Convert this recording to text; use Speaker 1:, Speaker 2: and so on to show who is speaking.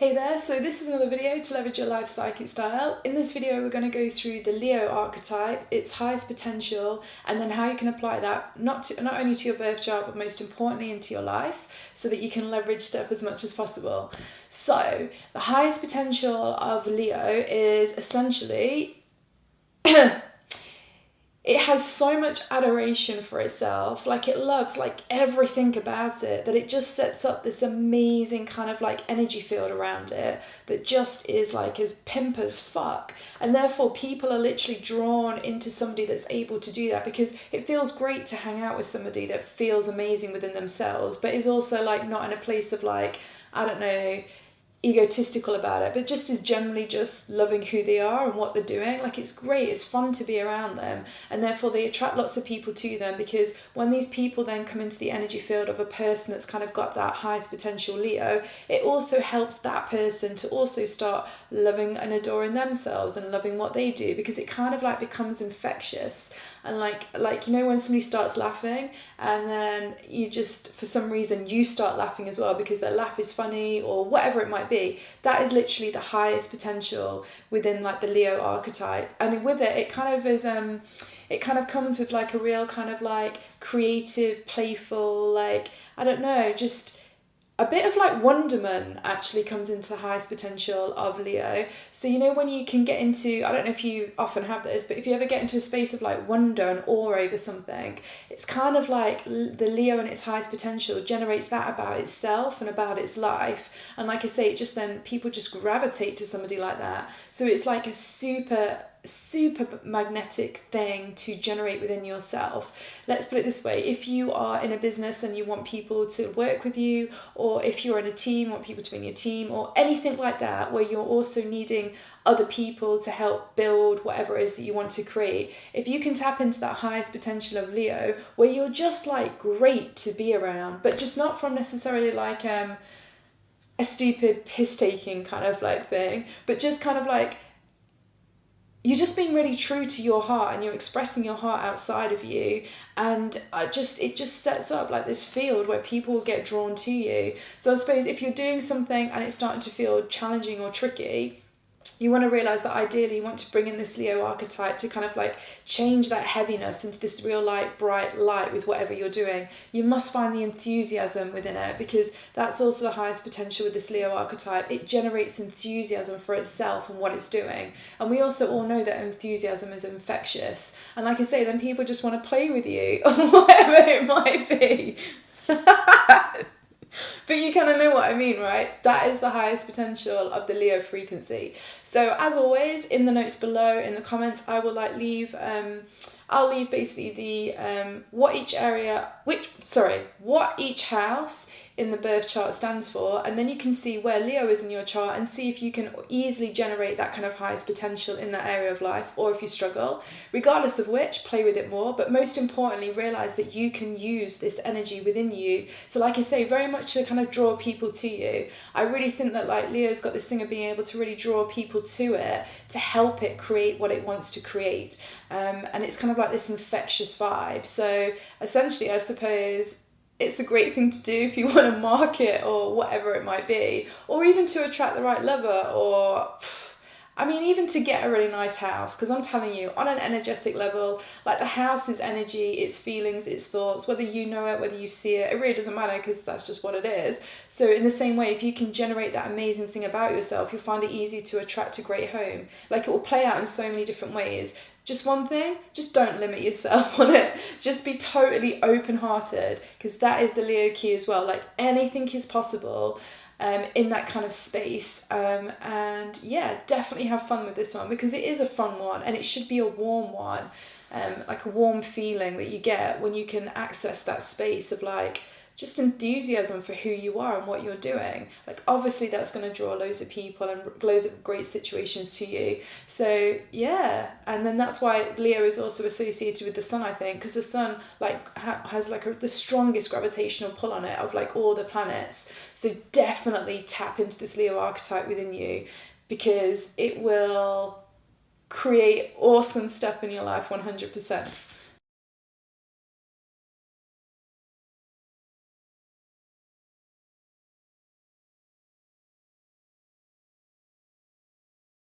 Speaker 1: Hey there, so this is another video to leverage your life psychic style. In this video we're going to go through the Leo archetype, its highest potential, and then how you can apply that not only to your birth chart but most importantly into your life so that you can leverage stuff as much as possible. So the highest potential of Leo is essentially it has so much adoration for itself, like it loves like everything about it, that it just sets up this amazing kind of like energy field around it that just is like as pimp as fuck. And therefore people are literally drawn into somebody that's able to do that, because it feels great to hang out with somebody that feels amazing within themselves but is also like not in a place of like, I don't know, egotistical about it, but just is generally just loving who they are and what they're doing. Like it's great, it's fun to be around them, and therefore they attract lots of people to them, because when these people then come into the energy field of a person that's kind of got that highest potential Leo, it also helps that person to also start loving and adoring themselves and loving what they do, because it kind of like becomes infectious. And like you know when somebody starts laughing and then you just for some reason you start laughing as well because their laugh is funny or whatever it might be, that is literally the highest potential within like the Leo archetype. And with it kind of is it kind of comes with like a real kind of like creative, playful, like I don't know, just a bit of like wonderment actually comes into the highest potential of Leo. So you know when you can get into, I don't know if you often have this, but if you ever get into a space of like wonder and awe over something, it's kind of like the Leo and its highest potential generates that about itself and about its life. And like I say, it just then people just gravitate to somebody like that. So it's like a super magnetic thing to generate within yourself. Let's put it this way: if you are in a business and you want people to work with you, or if you're in a team, want people to be in your team, or anything like that where you're also needing other people to help build whatever it is that you want to create, if you can tap into that highest potential of Leo where you're just like great to be around, but just not from necessarily like a stupid piss taking kind of like thing, but just kind of like you're just being really true to your heart and you're expressing your heart outside of you, and it just sets up like this field where people will get drawn to you. So I suppose if you're doing something and it's starting to feel challenging or tricky, you want to realize that ideally you want to bring in this Leo archetype to kind of like change that heaviness into this real light, bright light with whatever you're doing. You must find the enthusiasm within it, because that's also the highest potential with this Leo archetype. It generates enthusiasm for itself and what it's doing. And we also all know that enthusiasm is infectious. And like I say, then people just want to play with you or whatever it might be. But you kind of know what I mean, right? That is the highest potential of the Leo frequency. So as always, in the notes below, in the comments, I will like leave, I'll leave basically the what each house in the birth chart stands for, and then you can see where Leo is in your chart and see if you can easily generate that kind of highest potential in that area of life, or if you struggle. Regardless of which, play with it more, but most importantly realize that you can use this energy within you to, like I say, very much to kind of draw people to you. I really think that like Leo's got this thing of being able to really draw people to it, to help it create what it wants to create, and it's kind of like this infectious vibe. So essentially I suppose it's a great thing to do if you want to market or whatever it might be, or even to attract the right lover, or I mean even to get a really nice house, because I'm telling you, on an energetic level, like the house is energy, its feelings, its thoughts, whether you know it, whether you see it, it really doesn't matter, because that's just what it is. So in the same way, if you can generate that amazing thing about yourself, you'll find it easy to attract a great home. Like it will play out in so many different ways. Just one thing, just don't limit yourself on it. Just be totally open-hearted, because that is the Leo key as well. Like anything is possible in that kind of space. And yeah, definitely have fun with this one, because it is a fun one and it should be a warm one. Like a warm feeling that you get when you can access that space of like just enthusiasm for who you are and what you're doing. Like obviously that's going to draw loads of people and loads of great situations to you. So yeah, and then that's why Leo is also associated with the sun, I think, because the sun like has like the strongest gravitational pull on it of like all the planets. So definitely tap into this Leo archetype within you, because it will create awesome stuff in your life 100%.